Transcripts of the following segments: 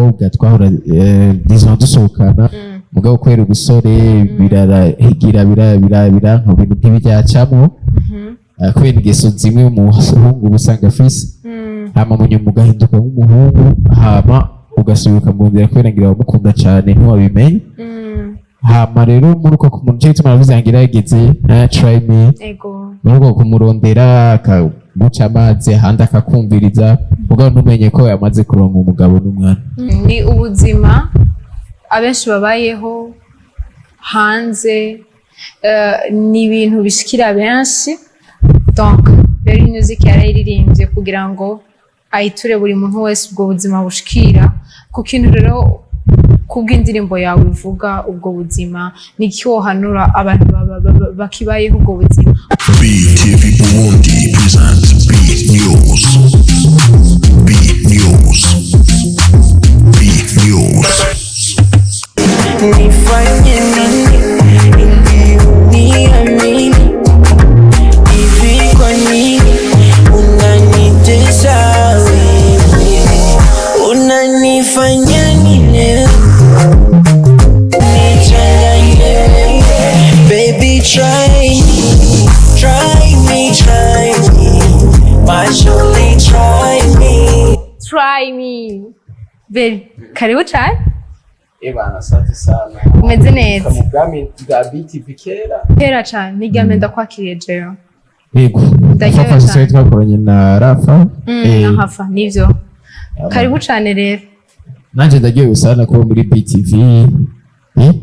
n'umukobwa twahora disons dusohokana mugabo kwera ubusore birarahigira birabira nko bintu ntibyacamo kubera ingeso zimwe mu muhungu usanga afise hama mu nyuma ugahinduka nk'umuhungu hama ugasubika mu nzira kubera ngira bamukunda cyane ntiwabimenye hama rero muri uko ku muntu cyo gituma aravuze ngo irageze try me muri uko kumurondera akaguca amazi ahandi akakumviriza mugabo ntumenye ko yamaze kuronka umugabo n'umwana. Ni ubuzima abenshi babayeho hanze, ni ibintu bishikira benshi, donc Berry Music yarayiririmbye kugira ngo ayiture buri muntu wese ubwo buzima bushikira ku kintu rero kubw'indirimbo yawe ivuga ubwo buzima n'icyo wohanura abantu bakibayeho ubwo buzima. BTV Burundi presents B News. B News. B News. Nifanye nini ili uniamini? Hivi kwa nini unanitesa wewe? Unanifanya nini? Nichanganye. Baby try me. Actually Try me. Berry, karibu cyane. Bana asante sana. Umeze neza. Kamugami bwa BTV Kera cyane nigame ndakwakiriye jeyo. Yego. Fafa sisi twakoranye na Rafa. Na Rafa nivyo. Karibu cyane rero. Nanje ndagiye sana kuba muri BTV.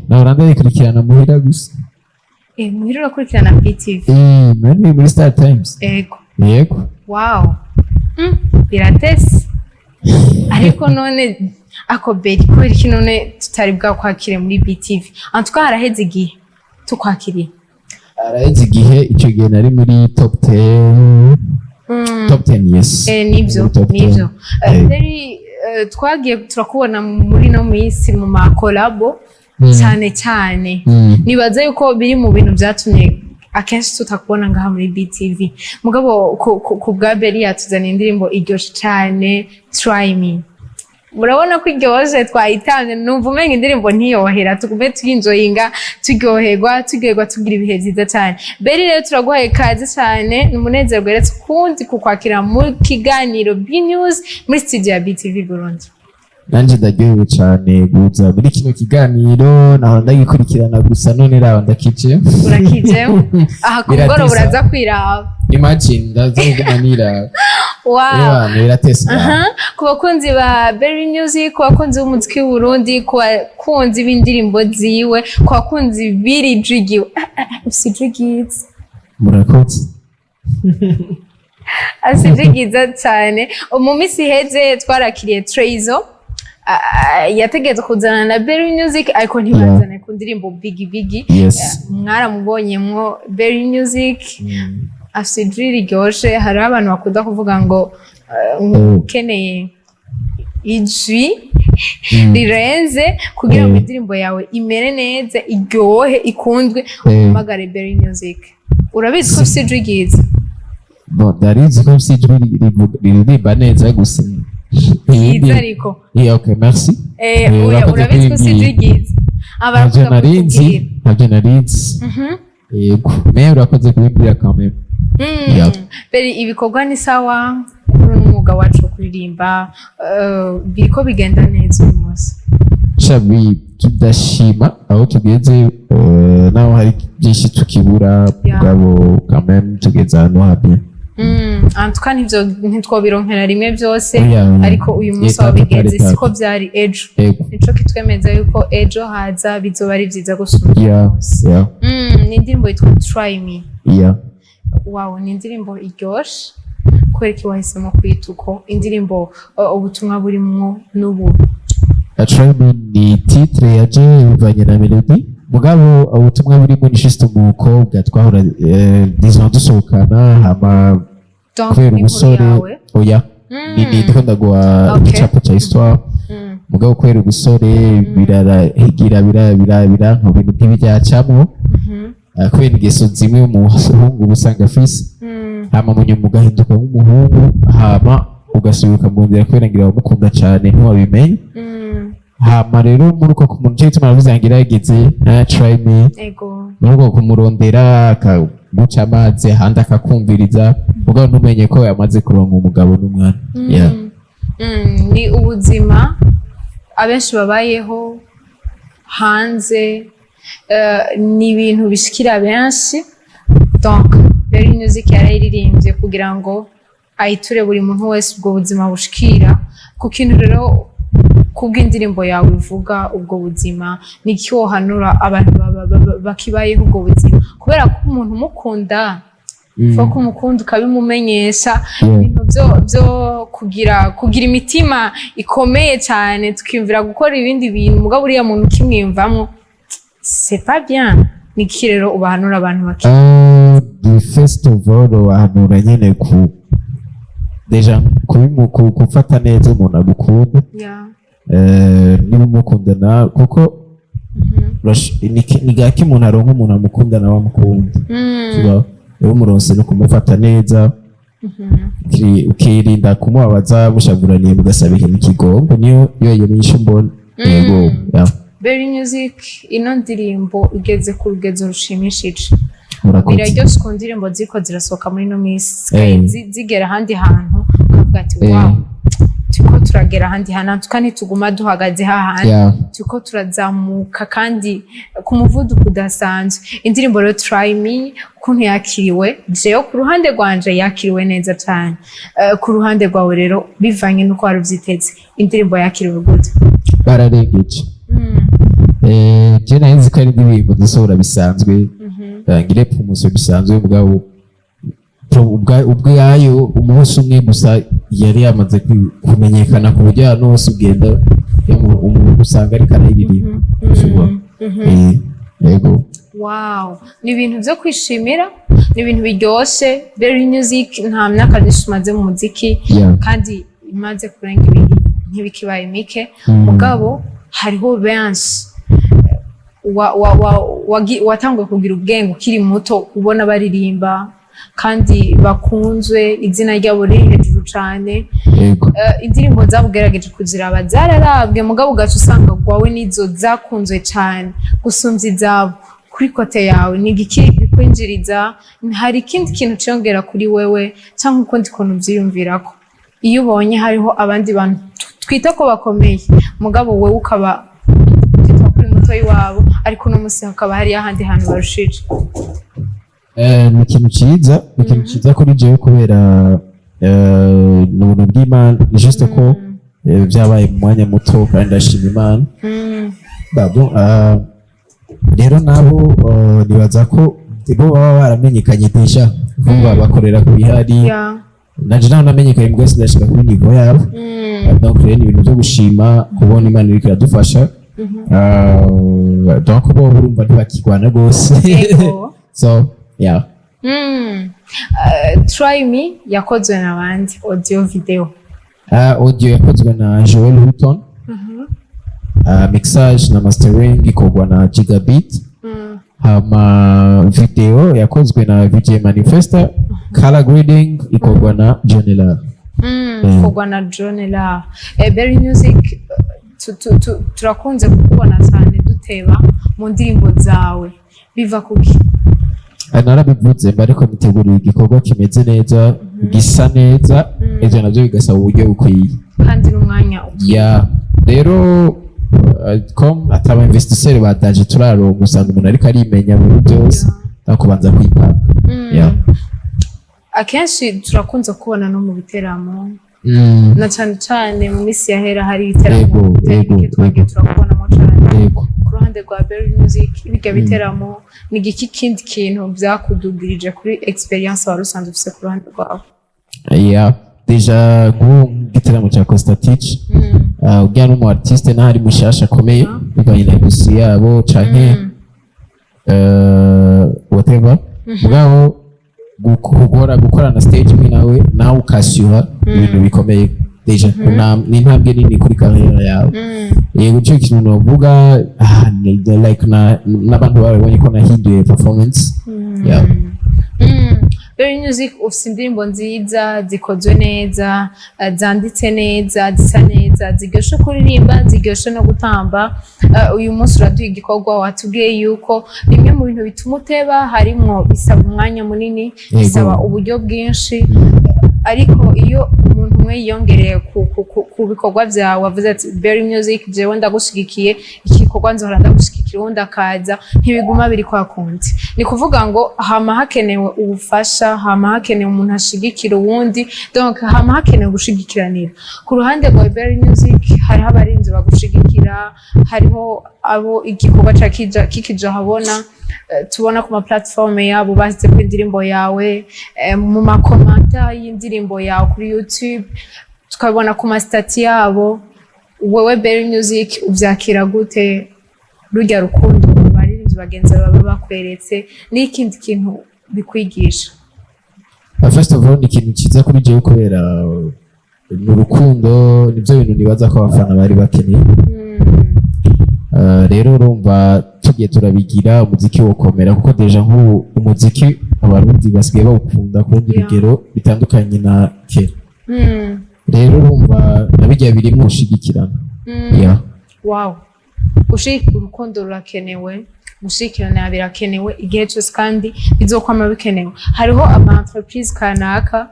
Na uranda yikurikirana muhira gusa. Muhira urakurikirana BTV. Mani muri Star Times. Yego. Wow. Biratese. Ariko none ako Berry kubera iki none tutari bwakwakire muri BTV? Antuka haraheze igihe tukwakiriye. Haraheze igihe icyo gihe nari muri top 10. Top 10 yes. Nibyo. Berry twagiye turakubona muri no minsi mu ma collabo cyane. Nibaza yuko biri mu bintu byatumye akenshi tutakubona ngaha muri BTV. Mugabo ku bwa Berry yatuzana indirimbo iryoshe cyane Try Me. Murabona ko iryoje twayitamye, numva umenga indirimbo ntiyohera, tugume twinjoyinga turyoherwa tugira ibihe byiza cyane. Berry rero turaguhaye kaze cyane, n'umunezero gweretse kundi kukwakira mu kiganiro B News muri studio ya BTV Burundi. Nanje ndagyewe cyane guza muri kino kiganiro, naho ndagikurikirana gusa none raho ndakije. Urakije? Aha kugoro uraza kwiraba. Imagine ndazogumanira. Wow. Biratesa. Ku bakunzi ba Berry Music, ku bakunzi b'umuziki w'u Burundi, ku bakunzi b'indirimbo ziwe, ku bakunzi biri jigiwe. Usijigiza. Murakoze. Asijigiza cyane. Mu minsi heze twarakiriye Trezo. Yategetse kuzana na Berry Music ariko ntibazane ku ndirimbo Biggie. Mwaramubonyemwo Berry Music. Asidriri ryoshe, hari abantu bakunda kuvuga ngo ukeneye ijwi rirenze kugira ngo indirimbo yawe imere neza, iryohe, ikundwe, umagare Berry Music. Urabizi ko ufite ryiza? Bon, ndarizi ko ufite ririmba neza gusa. Yiza ariko. Okay, merci. Urabizi ko ufite ryiza? Ntabyo narinzi. Yego, meya urakoze kubimbwira kamera. Berry, ibikorwa ni sawa kuri umwuga wacu wo kuririmba, biriko bigenda neza uyu munsi? Shabi tudashima aho tugeze, naho hari byinshi tukibura bwabo kamera tugeze hano habi. Antuka ntitwobironkera rimwe byose, ariko uyu munsi wabigenze siko byari ejo. Nico kitwemeza yuko ejo haza bizoba ari byiza gusumba umunsi. Ni indirimbo yitwa Try Me. Wow, ni indirimbo iryoshe. Kubera ko wahisemo kwita uko indirimbo, ubutumwa burimwo n'ubu? Try Me ni titre yaje bivanye na melody, mugabo ubutumwa burimo ni juste umukobwa twahora disons dusohokana hama kwera ubusore. Oya, ni ndikunda gwa igicapo cya histoire. Mugabo kwera ubusore birarahigira birabira nko bintu ntibyacamo kubera ingeso zimwe mu muhungu usanga afise hama mu nyuma ugahinduka nk'umuhungu hama ugasubira ukamurondera kubera ngira wamukunda cyane ntiwabimenye. Hama rero muri uko kumuntu cyo gituma navuze ngo irageze try me ego muri uko kumurondera akaguca amazi ahandi akakumviriza mugabo ntumenye ko yamaze kuronka umugabo n'umwana. Yeah. Ni ubuzima abenshi babayeho hanze, ni ibintu bishikira benshi. Donc Berry Music yarayiririmbye kugira ngo ayiture buri muntu wese ubwo buzima bushikira ku kintu rero kubw'indirimbo yawe ivuga ubwo buzima niki wohanura abantu bakibayeho ubwo buzima kubera ko umuntu umukunda foko umukunda ukabimumenyesha ibintu byo kugira imitima ikomeye cyane tukimvira gukora ibindi bintu mugabo uriya muntu ukimwimvamo c'est pas bien. Niki rero ubahanura abantu the first of all wahanura nyene deja kufata neza umuntu agukunda. Niba umukundana kuko ni gake umuntu aronka umuntu amukunda nawe amukunda. Rero umuronse no kumufata neza ukirinda kumubabaza mushavuraniye mugasaba ikintu kigomba niyo nyisho mbona. Yego. Berry Music ino ndirimbo igeze ku rugezo rushimishije. Biraryoshe ku ndirimbo ziko zirasohoka muri no minsi zigera ahandi hantu ukavuga ati wow turiko turagera ahandi hantu kandi tuguma duhagaze hahandi turiko turazamuka kandi ku muvuduko udasanzwe. Indirimbo rero Try Me ukuntu yakiriwe jewe ku ruhande rwanje yakiriwe neza cyane. Ku ruhande rwawe rero bivanye n'uko wari uvyiteze indirimbo yakiriwe gute? Bararengeje. Je nahinze ko ari indirimbo dusohora bisanzwe ngire promotion bisanzwe mugabo ubwo yayo umunsi umwe gusa yari yamaze kumenyekana ku buryo ahantu hose ugenda umuntu usanga ariko arayiririmba. Yego. Wow, ni ibintu byo kwishimira, ni ibintu biryoshye. Berry Music nta myaka myinshi imaze mu muziki kandi imaze kurenga ibiri ntibikibaye mike mugabo hariho benshi watanguye kugira ubwenge ukiri muto ubona baririmba kandi bakunzwe izina ryabo riri hejuru cyane. Indirimbo zabugerageje kuziraba zararabwe mugabo ugaca usanga gwawe nizo zakunzwe cyane gusumvya izabo. Kuri kote yawe ni igiki bikwinjiriza? Hari ikindi kintu cyongera kuri wewe cyangwa uko ndi kuntu byiyumvirako iyo ubonye hariho abandi bantu twita ko bakomeye mugabo wowe ukaba kuri muto wabo ariko no musi hakaba hari ahandi hantu barushije? Ni ikintu cyiza kuri jewe kubera n'ubuntu bw'Imana ni juste ko byabaye mu mwanya muto kandi ndashima Imana. Rero nabo nibaza ko bo baba baramenyekanye deja vuba bakorera ku bihari naje naho namenyekanye mwese ndashaka kuri niveau yabo. Donc rero ni ibintu byo gushima kubona Imana iriko iradufasha. Donc bo urumva ntibakigwana gose. So yeah. Try Me yakozwe na bandi audio video? Audio yakozwe na Joel Hutton. Mixage na mastering ikorwa na Gigabit. Hama video yakozwe na VJ Manifesta. Color grading ikorwa na Jonela. Ikorwa na Jonela. Berry Music turakunze kukubona cyane duteba mu ndirimbo zawe biva kuki? Narabivuze ariko niteguriye igikorwa kimeze neza gisa neza ivyo navyo bigasaba uburyo bukwiye kandi n'umwanya rero comme ataba investisseur badaje turaronka usanga umuntu ariko arimenya mu byose akubanza kwipanga. Akenshi turakunze kubona no mu biteramo na cyane mu misi yahera hari ibiteramo twagiye turakubonamo cyane. Ku ruhande rwa Berry Music ibiga biteramo ni iki kindi kintu byakudugirije kuri experience wari usanzwe ufise ku ruhande rwawe? Deja giteramo cya Costa Teach ujya n'umu artiste n'ahari mushasha akomeye bivanye na gusi yabo canke whatever mugabo gukora na stage imwe nawe ukashyura ibintu bikomeye deja ni intambwe nini kuri karera yawe. Yego cyo kintu novuga like n'abantu babonye ko nahinduye performance. Berry Music ufite indirimbo nziza zikozwe neza, zanditse neza, zisa neza, ziryoshe kuririmba, ziryoshe no gutamba. Uyu munsi uraduha igikorwa watubwiye yuko bimwe mu bintu bituma uteba harimwo bisaba umwanya munini, bisaba uburyo bwinshi, ariko iyo umuntu umwe yiyongereye ku bikorwa byawe wavuze ati Berry Music jewe ndagushigikiye, iki gikorwa nzohora ndagushigikira, undi akaza, ntibiguma biri kwa kundi. Ni kuvuga ngo hama hakenewe ubufasha, hama hakenewe umuntu ashigikira uwundi, donc hama hakenewe gushigikiranira. Ku ruhande rwa Berry Music hariho abarinzi bagushigikira, hariho abo igikorwa kikija habona, tubona ku ma platform yabo bashyize ku indirimbo yawe, mu makomanta y'indirimbo yawe kuri YouTube, tukabona ku mastati yabo. Wewe Berry Music uvyakira gute rujya rukundo abarinzi bagenzi baba bakweretse, n'ikindi kintu bikwigisha? First of all, ikintu kiza kuri jewe kubera mu rukundo nivyo bintu nibaza ko abafana bari bakeneye. Rero urumva tugiye turabigira umuziki wokomera, kuko deja nk'ubu umuziki abarundi basigaye bawukunda ku rundi rugero bitandukanye na kera. Rero urumva nabijya birimo gushigikirana. Wow, urukundo rurakenewe, gushigikirana birakenewe igihe cyose, kandi bizokwama bikenewe. Hariho ama entreprise kanaka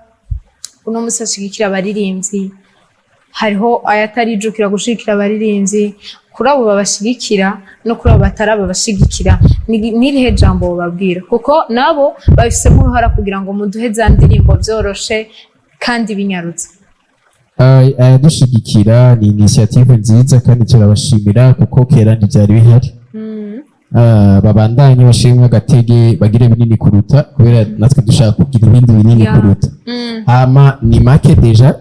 uno musi ashigikira abaririmbyi, hariho ayatarijukira gushigikira abaririmbyi. Kuri abo babashigikira no kuri abo bataraba bashigikira, n'irihe jambo bababwira? Kuko nabo babifisemo uruhara kugira ngo muduhe za ndirimbo byoroshe kandi binyarutse. Dushigikira ni initiative nziza kandi turabashimira, kuko kera ntibyari bihari. Babandanye bashimwe agatege bagire binini kuruta, kubera natwe dushaka kugira ibindi binini kuruta. Hama ni make deja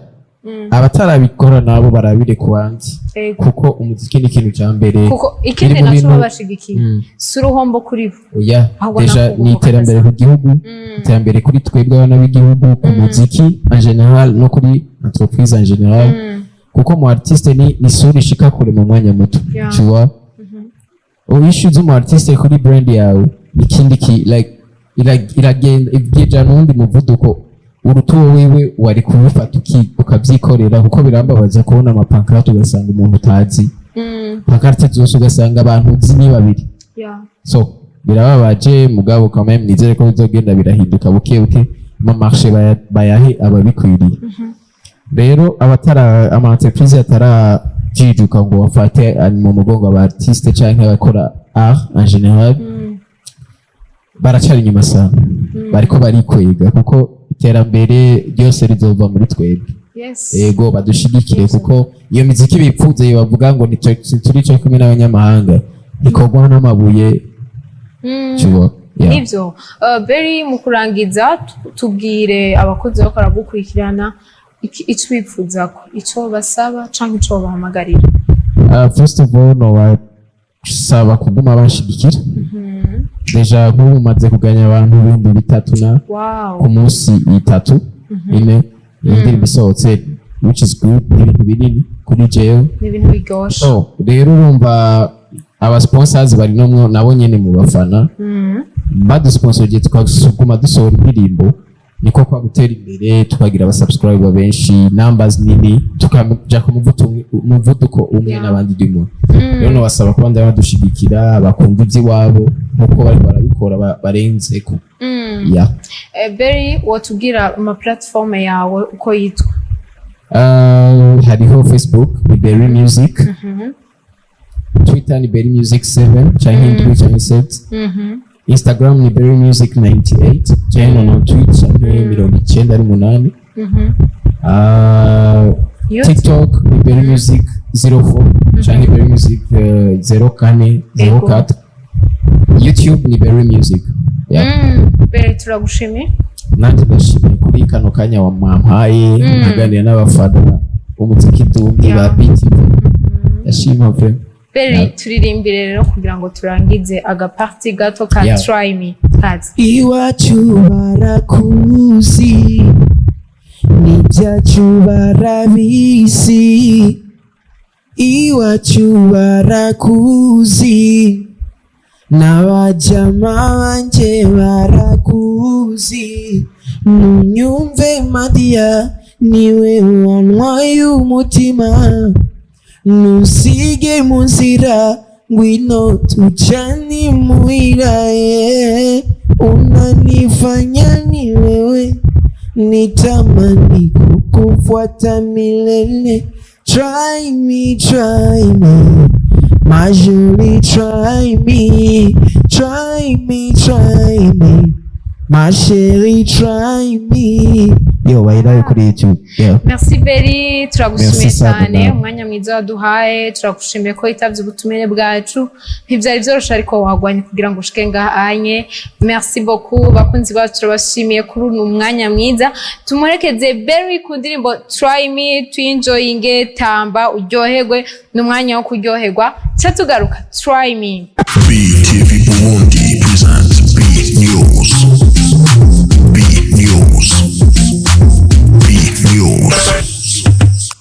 abatarabikora nabo barabire kubanzi, kuko umuziki ni ikintu cya mbere, kuko ikindi naco babashigikiye si uruhombo kuri bo. Deja ni iterambere ku gihugu, iterambere kuri twebwe abana b'igihugu, ku muziki en general no kuri entreprise en general, kuko mu artiste ni isura ishika kure mu mwanya muto. Tu vois, uyishuze mu artiste kuri brand yawe, ikindi like iragenda ibyeja n'undi muvuduko urutuwo wiwe wari kubifata ukabyikorera, kuko birambabaza kubona amapankarte ugasanga umuntu utazi, pankarte zose ugasanga abantu uzi ni babiri. So birababaje, mugabo quand même nizere ko bizogenda birahinduka buke buke, mu marché bayahe ababikwiriye. Rero ama entreprise atarajijuka ngo bafate mu mugongo aba artiste canke abakora art en general, baracari inyuma sana, bariko barikwega, kuko iterambere ryose rizova muri twebwe. Ego badushigikire, kuko iyo miziki bipfuze bavuga ngo ntituri cyo kumwe n'abanyamahanga, ikorwa n'amabuye. Nivyo. Berry, mu kurangiza tubwire abakozi bakora gukurikirana ico bipfuza ko, ico basaba canke ico bahamagarira. First of all, no basaba kuguma bashigikira. Deja nk'ubu maze kuganya abantu 3,000 ku munsi 3 ine indirimbo isohotse, which is good, ibintu binini kuri jewe, ibintu biryoshe. Rero urumva aba sponsors bari nomwe nabo nyene mu bafana, badusponsorije tukaguma dusohora indirimbo, niko kwa gutera imbere, tukagira aba subscriber benshi, numbers nini, tukaja ku muvuduko umwe n'abandi dimo. Rero no basaba ko bandi badushigikira, bakumva iby'iwabo nkuko bari barabikora barenzeko. Berry, watubwira ama platform yawe uko yitwa? Hariho Facebook ni Berry Music, Twitter ni Berry Music 7 canke 7, Instagram ni Berry Music 98 canke no Twitter ni 98. TikTok ni Berry Music 04 canke Berry Music 04. YouTube ni Berry Music. Berry, turagushimiye. Nanjye ndashimye kuri kano kanya wampaye nkaganira n'abafana umuziki dundi ba beat. Ndashima pe. Berry, turirimbire rero kugira ngo turangize agaparti gato ka Try Me. Iwacu barakuzi, n'ibyacu barabizi. Iwacu barakuzi, n'abajama banje barakuzi, nunyumve Madia niwe wantwaye umutima nusige mu nzira ngwino tujane muhira unanifanya ni wewe nitamani kukufuata milele. Try me, my Julie, try me, my Sherry, try me. Yo, wayirayo kuri YouTube. Yo. Merci Beri, turagushimiye Merci cyane sana. umwanya mwiza waduhaye, turagushimiye ko itavye ubutumire bwacu. Ntivyari vyoroshe ariko wagwanye kugira ngo ushike ngahanye. Merci beaucoup bakunzi bacu, turabashimiye kuri uno mwanya mwiza. Tumurekeze Beri ku ndirimbo Try Me, tuenjoyinge, tamba uryoherwe, n'umwanya wo kuryoherwa. Ca tugaruka Try Me. BTV Burundi.